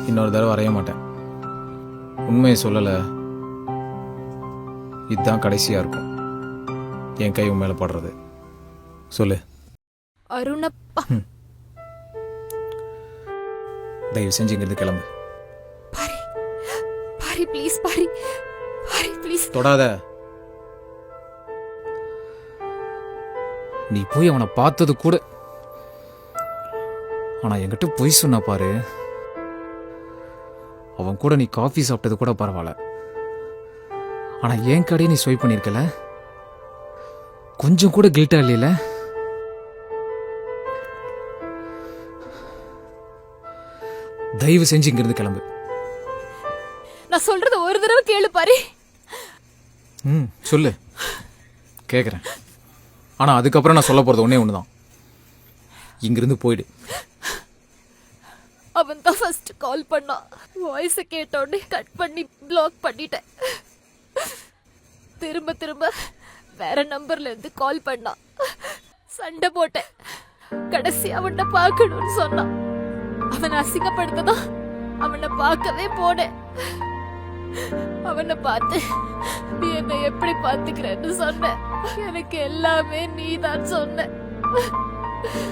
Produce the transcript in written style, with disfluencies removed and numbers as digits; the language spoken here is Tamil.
இன்னொரு தடவை வரைய மாட்டேன். உண்மையை சொல்லல, இதுதான் கடைசியா இருக்கும் என் கை உன் மேல படுறது. சொல்லு. அருணப்பா, தயவு செஞ்சு இங்கிருந்து கிளம்பு. Paari Paari please, Paari Paari please. தொடாத. நீ போய் அவனை பார்த்தது கூட, ஆனா என்கிட்ட பொய் சொன்ன பாரு. அவன் கூட நீ காஃபி சாப்பிட்டது கூட பரவாயில்ல, ஆனா என் கடையை நீ ஸ்வைப் பண்ணிருக்கல, கொஞ்சம் கூட கில்ட்டா இல்லையில? தயவு செஞ்சு இங்கிருந்து கிளம்பு. நான் சொல்றத ஒரு தடவை கேளு பாரி. சொல்லு, கேக்குறேன். ஆனா அதுக்கப்புறம் நான் சொல்ல போறது ஒன்னே ஒண்ணுதான். இங்கிருந்து போயிடு. அவன் தான் ஃபர்ஸ்ட் கால் பண்ணான். வாய்ஸ் கேட்டோடனே கட் பண்ணி பிளாக் பண்ணிட்டேன். திரும்ப திரும்ப வேற நம்பர்ல இருந்து கால் பண்ணான். சண்டை போட்டேன். கடைசி அவனை பார்க்கணும்னு சொன்னான். அவனை அசிங்கப்படுத்ததான் அவனை பார்க்கவே போனேன். அவனை பார்த்து நீ என்னை எப்படி பார்த்துக்கிறேன்னு சொன்ன. எனக்கு எல்லாமே நீதான் சொன்ன.